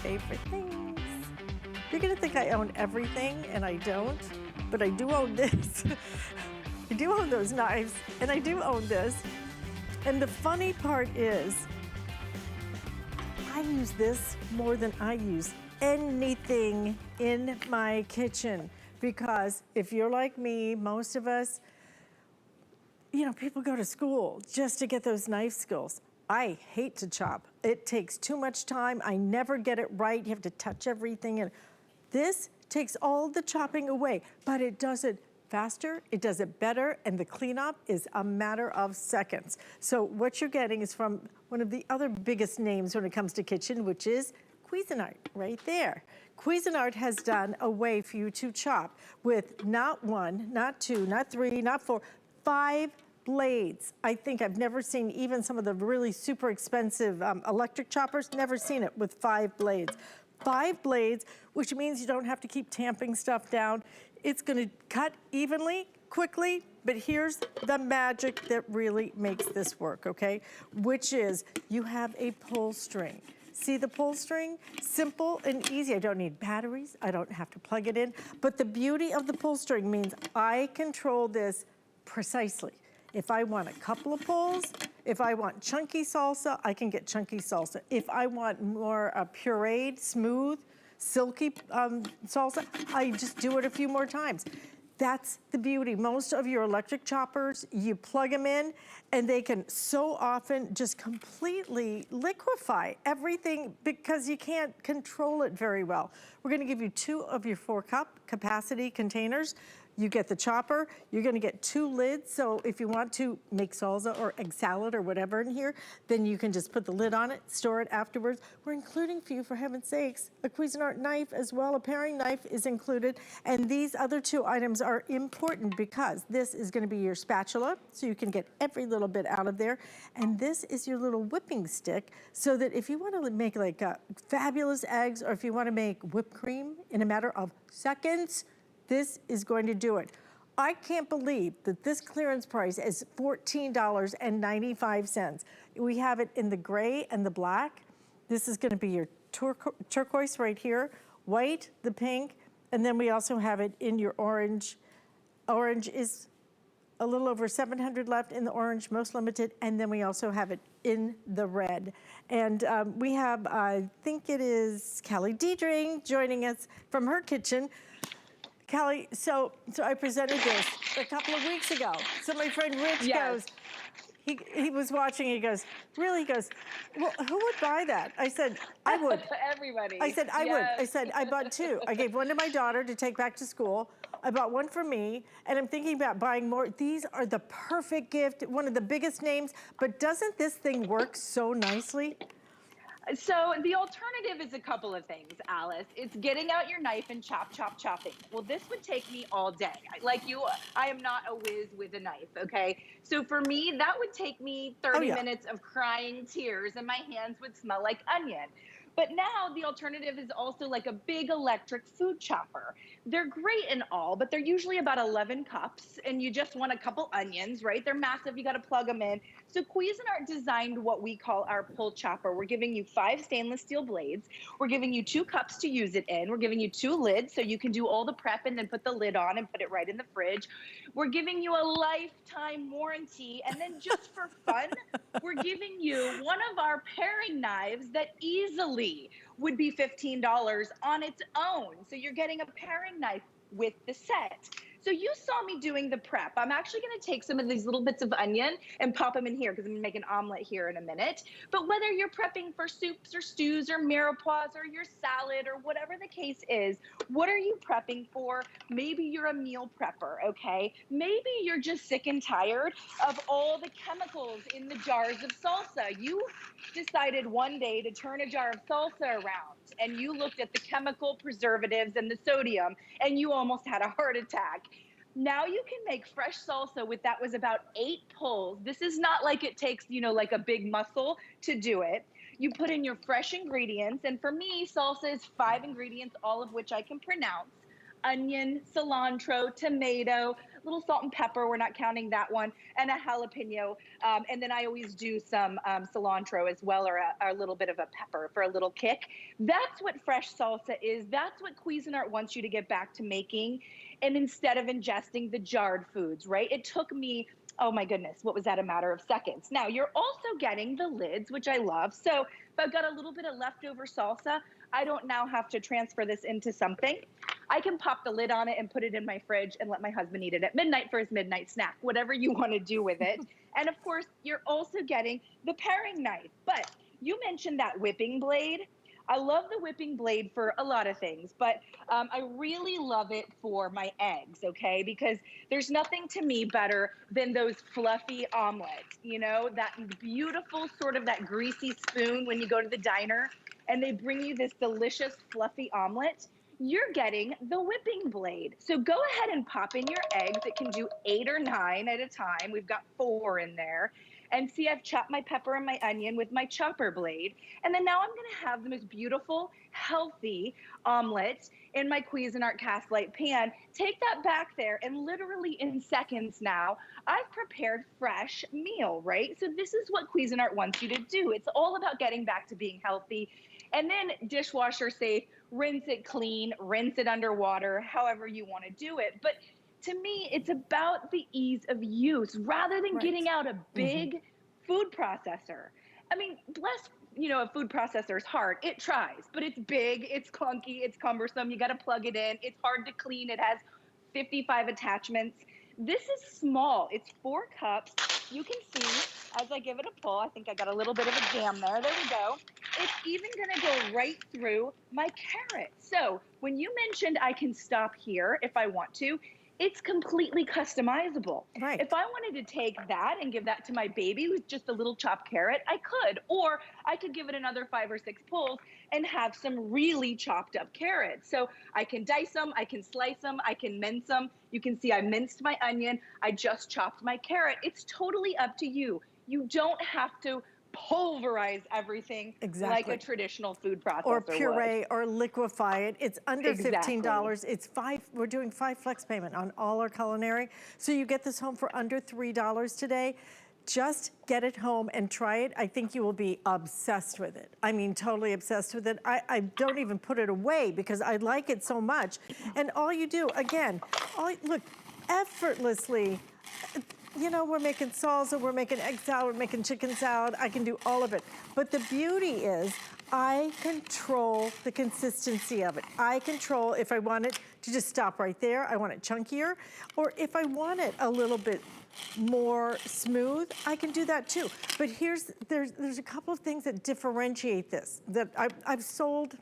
favorite things. You're gonna think I own everything, and I don't, but I do own this. I do own those knives, and I do own this. And the funny part is, I use this more than I use anything in my kitchen. Because if you're like me, most of us, you know, people go to school just to get those knife skills. I hate to chop. It takes too much time. I never get it right. You have to touch everything. And this takes all the chopping away, but it does it faster, it does it better, and the cleanup is a matter of seconds. So what you're getting is from one of the other biggest names when it comes to kitchen, which is Cuisinart, right there. Cuisinart has done a way for you to chop with not one, not two, not three, not four, 5 blades. I think I've never seen even some of the really super expensive electric choppers, never seen it with 5 blades. 5 blades, which means you don't have to keep tamping stuff down. It's gonna cut evenly, quickly, but here's the magic that really makes this work, okay? Which is you have a pull string. See the pull string? Simple and easy. I don't need batteries. I don't have to plug it in. But the beauty of the pull string means I control this precisely. If I want a couple of pulls, if I want chunky salsa, I can get chunky salsa. If I want more pureed, smooth, silky salsa, I just do it a few more times. That's the beauty. Most of your electric choppers, you plug them in and they can so often just completely liquefy everything because you can't control it very well. We're gonna give you 2 of your 4-cup capacity containers. You get the chopper, you're gonna get 2 lids, so if you want to make salsa or egg salad or whatever in here, then you can just put the lid on it, store it afterwards. We're including for you, for heaven's sakes, a Cuisinart knife as well. A paring knife is included, and these other 2 items are important because this is gonna be your spatula, so you can get every little bit out of there, and this is your little whipping stick, so that if you wanna make like fabulous eggs, or if you wanna make whipped cream in a matter of seconds, this is going to do it. I can't believe that this clearance price is $14.95. We have it in the gray and the black. This is gonna be your turquoise right here, white, the pink, and then we also have it in your orange. Orange is a little over 700 left in the orange, most limited, and then we also have it in the red. And we have, I think it is Callie Diedring joining us from her kitchen. Callie, so I presented this a couple of weeks ago. So my friend Rich goes, he was watching, he goes, really? He goes, well, who would buy that? I said, I would. Everybody. I said, I would. I said, I bought 2. I gave one to my daughter to take back to school. I bought one for me, and I'm thinking about buying more. These are the perfect gift, one of the biggest names, but doesn't this thing work so nicely? So the alternative is a couple of things, Alice. It's getting out your knife and chopping. Well, this would take me all day. Like you, I am not a whiz with a knife, okay? So for me, that would take me 30 minutes of crying tears and my hands would smell like onion. But now the alternative is also like a big electric food chopper. They're great and all, but they're usually about 11 cups and you just want a couple onions, right? They're massive, you gotta plug them in. So Cuisinart designed what we call our pull chopper. We're giving you 5 stainless steel blades. We're giving you 2 cups to use it in. We're giving you 2 lids so you can do all the prep and then put the lid on and put it right in the fridge. We're giving you a lifetime warranty. And then just for fun, we're giving you one of our paring knives that easily would be $15 on its own. So you're getting a paring knife with the set. So you saw me doing the prep. I'm actually gonna take some of these little bits of onion and pop them in here because I'm gonna make an omelet here in a minute. But whether you're prepping for soups or stews or mirepoix or your salad or whatever the case is, what are you prepping for? Maybe you're a meal prepper, okay? Maybe you're just sick and tired of all the chemicals in the jars of salsa. You decided one day to turn a jar of salsa around and you looked at the chemical preservatives and the sodium and you almost had a heart attack. Now you can make fresh salsa with that was about 8 pulls. This is not like it takes, you know, like a big muscle to do it. You put in your fresh ingredients. And for me, salsa is 5 ingredients, all of which I can pronounce: onion, cilantro, tomato, little salt and pepper. We're not counting that one, and a jalapeno. And then I always do some cilantro as well, or a little bit of a pepper for a little kick. That's what fresh salsa is. That's what Cuisinart wants you to get back to making. And instead of ingesting the jarred foods, right? It took me, oh my goodness, what was that, a matter of seconds. Now, you're also getting the lids, which I love. So if I've got a little bit of leftover salsa, I don't now have to transfer this into something. I can pop the lid on it and put it in my fridge and let my husband eat it at midnight for his midnight snack, whatever you want to do with it. And of course, you're also getting the paring knife. But you mentioned that whipping blade. I love the whipping blade for a lot of things, but I really love it for my eggs, okay? Because there's nothing to me better than those fluffy omelets, you know, that beautiful sort of that greasy spoon when you go to the diner and they bring you this delicious fluffy omelet. You're getting the whipping blade. So go ahead and pop in your eggs. It can do 8 or 9 at a time. We've got 4 in there. And see, I've chopped my pepper and my onion with my chopper blade. And then now I'm gonna have the most beautiful, healthy omelet in my Cuisinart cast light pan. Take that back there, and literally in seconds now, I've prepared fresh meal, right? So this is what Cuisinart wants you to do. It's all about getting back to being healthy. And then dishwasher safe, rinse it clean, rinse it underwater, however you wanna do it. But to me, it's about the ease of use rather than getting out a big food processor. I mean, bless, you know, a food processor's heart. It tries, but it's big, it's clunky, it's cumbersome. You got to plug it in. It's hard to clean. It has 55 attachments. This is small. It's 4 cups. You can see as I give it a pull, I think I got a little bit of a jam there. There we go. It's even going to go right through my carrots. So when you mentioned I can stop here if I want to, it's completely customizable. Right. If I wanted to take that and give that to my baby with just a little chopped carrot, I could. Or I could give it another 5 or 6 pulls and have some really chopped up carrots. So I can dice them, I can slice them, I can mince them. You can see I minced my onion, I just chopped my carrot. It's totally up to you. You don't have to pulverize everything like a traditional food processor or puree would. or liquefy it. It's under Exactly. $15. It's 5, we're doing 5 flex payment on all our culinary. So you get this home for under $3 today. Just get it home and try it. I think you will be obsessed with it. I mean, totally obsessed with it. I don't even put it away because I like it so much. And all you do, again, look, effortlessly, you know, we're making salsa, we're making egg salad, we're making chicken salad. I can do all of it. But the beauty is I control the consistency of it. I control if I want it to just stop right there, I want it chunkier, or if I want it a little bit more smooth, I can do that too. But there's a couple of things that differentiate this. That I've sold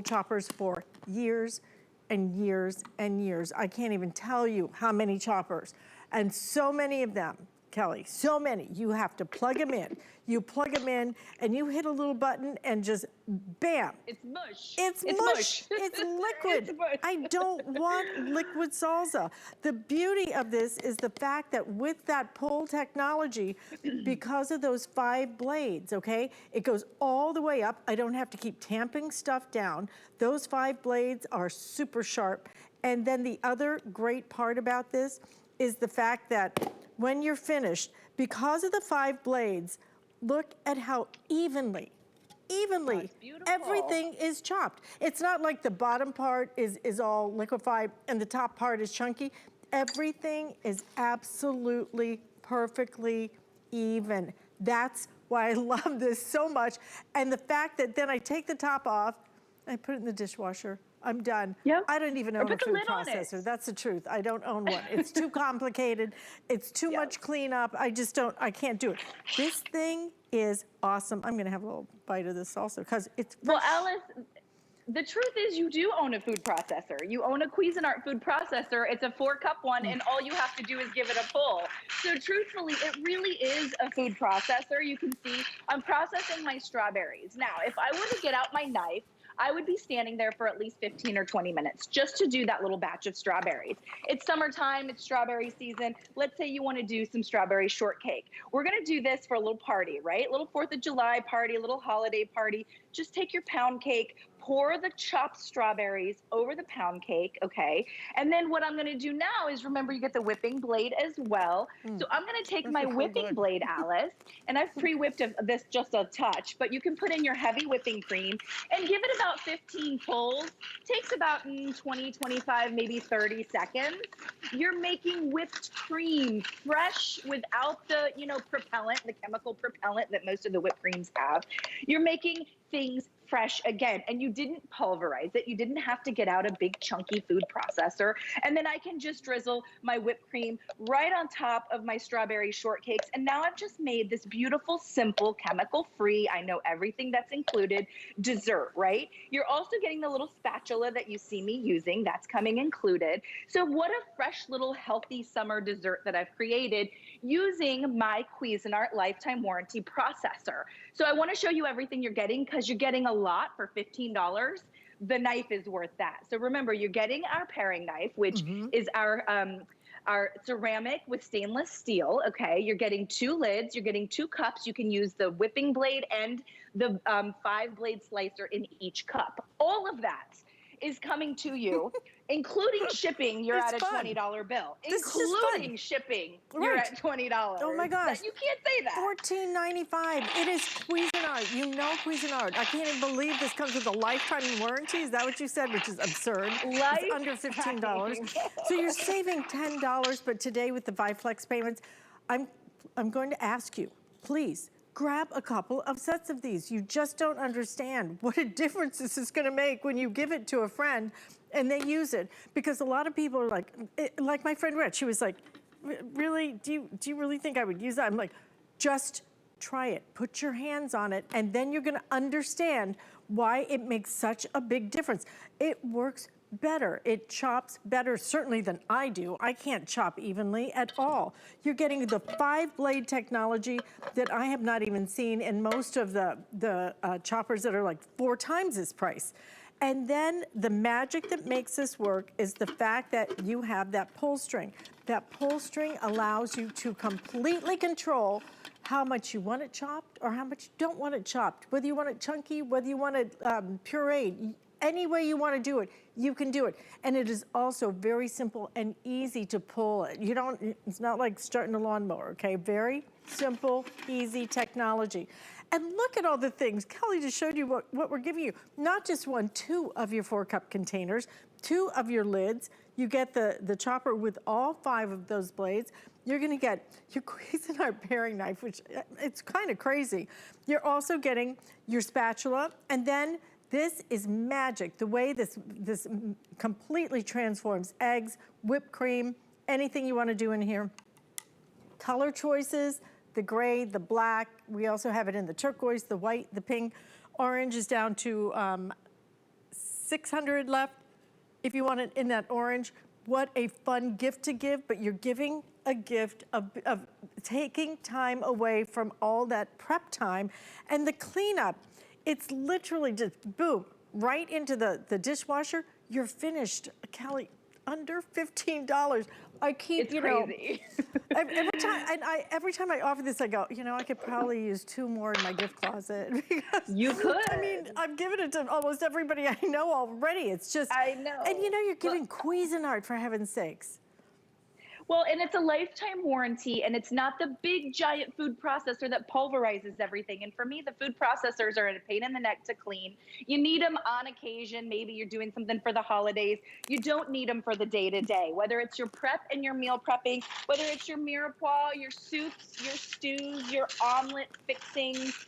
choppers for years and years and years. I can't even tell you how many choppers. And so many of them, Kelly, so many, you have to plug them in. You plug them in and you hit a little button and just bam. It's mush. It's mush. It's liquid. It's mush. I don't want liquid salsa. The beauty of this is the fact that with that pull technology, because of those 5 blades, okay, it goes all the way up. I don't have to keep tamping stuff down. Those 5 blades are super sharp. And then the other great part about this is the fact that when you're finished, because of the 5 blades, look at how evenly everything is chopped. It's not like the bottom part is all liquefied and the top part is chunky. Everything is absolutely perfectly even. That's why I love this so much. And the fact that then I take the top off, I put it in the dishwasher. I'm done. Yep. I don't even own a food processor. That's the truth. I don't own one. It's too complicated. It's too much cleanup. I can't do it. This thing is awesome. I'm gonna have a little bite of this also because it's fresh. Well, Alice, the truth is you do own a food processor. You own a Cuisinart food processor. It's a 4-cup one and all you have to do is give it a pull. So truthfully, it really is a food processor. You can see I'm processing my strawberries. Now, if I were to get out my knife, I would be standing there for at least 15 or 20 minutes just to do that little batch of strawberries. It's summertime, it's strawberry season. Let's say you want to do some strawberry shortcake. We're going to do this for a little party, right? A little 4th of July party, a little holiday party. just take your pound cake, pour the chopped strawberries over the pound cake, okay? And then what I'm gonna do now is, remember, you get the whipping blade as well. So I'm gonna take This my is so whipping good. blade, Alice, and I've pre-whipped this just a touch, but you can put in your heavy whipping cream and give it about 15 pulls. Takes about 20, 25, maybe 30 seconds. You're making whipped cream fresh without the, propellant, the chemical propellant that most of the whipped creams have. You're making things fresh again, and you didn't pulverize it. You didn't have to get out a big chunky food processor. And then I can just drizzle my whipped cream right on top of my strawberry shortcakes. And now I've just made this beautiful, simple, chemical-free, I know everything that's included, dessert, right? You're also getting the little spatula that you see me using. That's coming included. So what a fresh little healthy summer dessert that I've created using my Cuisinart lifetime warranty processor. So I want to show you everything you're getting, because you're getting a lot for $15. The knife is worth that. So remember, you're getting our paring knife, which is our ceramic with stainless steel, okay? You're getting 2 lids, you're getting 2 cups. You can use the whipping blade and the 5-blade slicer in each cup. All of that is coming to you, including shipping. You're It's at a fun. $20 bill. This is just fun. Including shipping, you're Right. at $20. Oh my gosh. You can't say that. $14.95. It is Cuisinart. You know Cuisinart. I can't even believe this comes with a lifetime warranty. Is that what you said? Which is absurd. It's under $15. So you're saving $10, but today with the ViFlex payments, I'm going to ask you, please, grab a couple of sets of these. You just don't understand what a difference this is gonna make when you give it to a friend and they use it. Because a lot of people are like my friend Rich, she was like, really, do you really think I would use that? I'm like, just try it, put your hands on it, and then you're gonna understand why it makes such a big difference. It works better. It chops better, certainly, than I do. I can't chop evenly at all. You're getting the 5-blade technology that I have not even seen in most of the choppers that are like 4 times this price. And then the magic that makes this work is the fact that you have that pull string. That pull string allows you to completely control how much you want it chopped or how much you don't want it chopped. Whether you want it chunky, whether you want it pureed, any way you want to do it, you can do it. And it is also very simple and easy to pull it. It's not like starting a lawnmower, okay? Very simple, easy technology. And look at all the things. Kelly just showed you what we're giving you. Not just 1, 2 of your 4-cup containers, 2 of your lids. You get the chopper with all 5 of those blades. You're gonna get your Cuisinart paring knife, which it's kind of crazy. You're also getting your spatula, and then this is magic, the way this completely transforms eggs, whipped cream, anything you want to do in here. Color choices, the gray, the black. We also have it in the turquoise, the white, the pink. Orange is down to 600 left. If you want it in that orange, what a fun gift to give, but you're giving a gift of taking time away from all that prep time and the cleanup. It's literally just boom, right into the dishwasher. You're finished. Kelly, under $15. I keep, It's crazy. every time I offer this, I go, I could probably use 2 more in my gift closet. Because, You could. I mean, I've given it to almost everybody I know already. It's just, I know. And you're giving Cuisinart, for heaven's sakes. Well, and it's a lifetime warranty, and it's not the big giant food processor that pulverizes everything. And for me, the food processors are a pain in the neck to clean. You need them on occasion. Maybe you're doing something for the holidays. You don't need them for the day-to-day, whether it's your prep and your meal prepping, whether it's your mirepoix, your soups, your stews, your omelet fixings.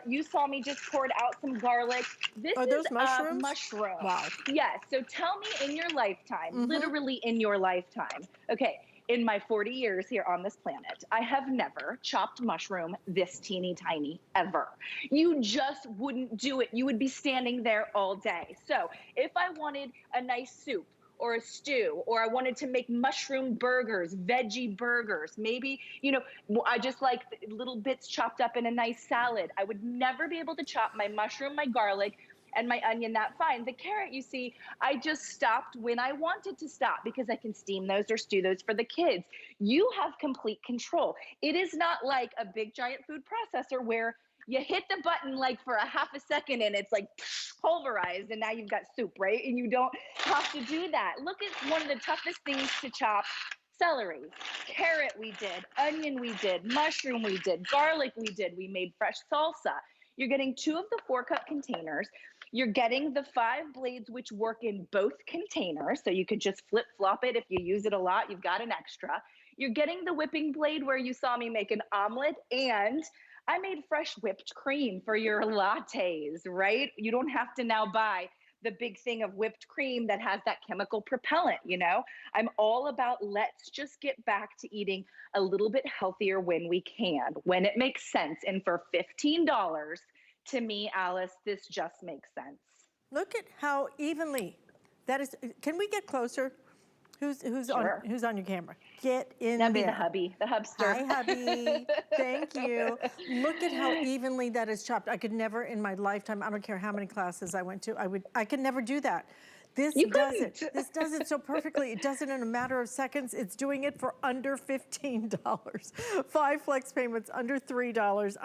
You saw me just poured out some garlic. This Are is those mushrooms? Mushroom. Wow. Yes. So tell me, in your lifetime, literally in your lifetime, okay, in my 40 years here on this planet, I have never chopped mushroom this teeny tiny, ever. You just wouldn't do it. You would be standing there all day. So if I wanted a nice soup or a stew, or I wanted to make mushroom burgers, veggie burgers, maybe, I just like little bits chopped up in a nice salad. I would never be able to chop my mushroom, my garlic, and my onion that fine. The carrot, you see, I just stopped when I wanted to stop because I can steam those or stew those for the kids. You have complete control. It is not like a big giant food processor where You hit the button like for a half a second and it's like pulverized and now you've got soup, right? And you don't have to do that. Look at one of the toughest things to chop. Celery, carrot we did, onion we did, mushroom we did, garlic we did, we made fresh salsa. You're getting 2 of the 4-cup containers. You're getting the 5 blades, which work in both containers. So you could just flip flop it. If you use it a lot, you've got an extra. You're getting the whipping blade where you saw me make an omelet, and I made fresh whipped cream for your lattes, right? You don't have to now buy the big thing of whipped cream that has that chemical propellant, you know? I'm all about let's just get back to eating a little bit healthier when we can, when it makes sense. And for $15, to me, Alice, this just makes sense. Look at how evenly that is. Can we get closer? Who's Sure. on your camera? Get in That'd be there. the hubby, the hubster. Hi, hubby. Thank you. Look at how evenly that is chopped. I could never in my lifetime, I don't care how many classes I went to, I could never do that. This does it. This does it so perfectly. It does it in a matter of seconds. It's doing it for under $15. 5 flex payments under $3.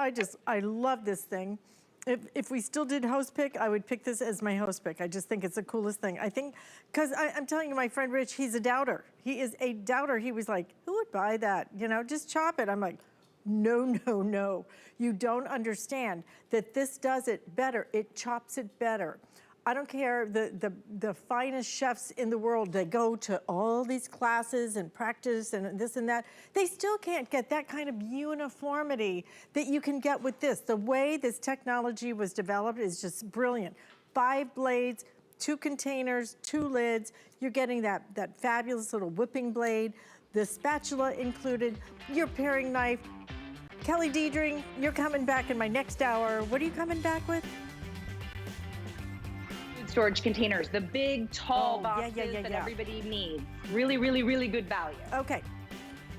I love this thing. If we still did host pick, I would pick this as my host pick. I just think it's the coolest thing. I think, because I'm telling you, my friend Rich, he's a doubter. He is a doubter. He was like, who would buy that? You know, just chop it. I'm like, no, no, no. You don't understand that this does it better. It chops it better. I don't care, the finest chefs in the world, they go to all these classes and practice and this and that. They still can't get that kind of uniformity that you can get with this. The way this technology was developed is just brilliant. 5 blades, 2 containers, 2 lids. You're getting that fabulous little whipping blade, the spatula included, your paring knife. Kelly Diedring, you're coming back in my next hour. What are you coming back with? Storage containers, the big tall boxes that yeah. everybody needs. Really, really, really good value. Okay.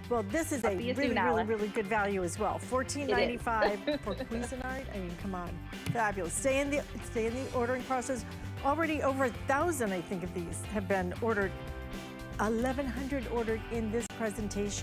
Well, this is a really good value as well. $14.95 for Cuisinart. I mean, come on, fabulous. Stay in the ordering process. Already over 1,000, I think, of these have been ordered. 1,100 ordered in this presentation.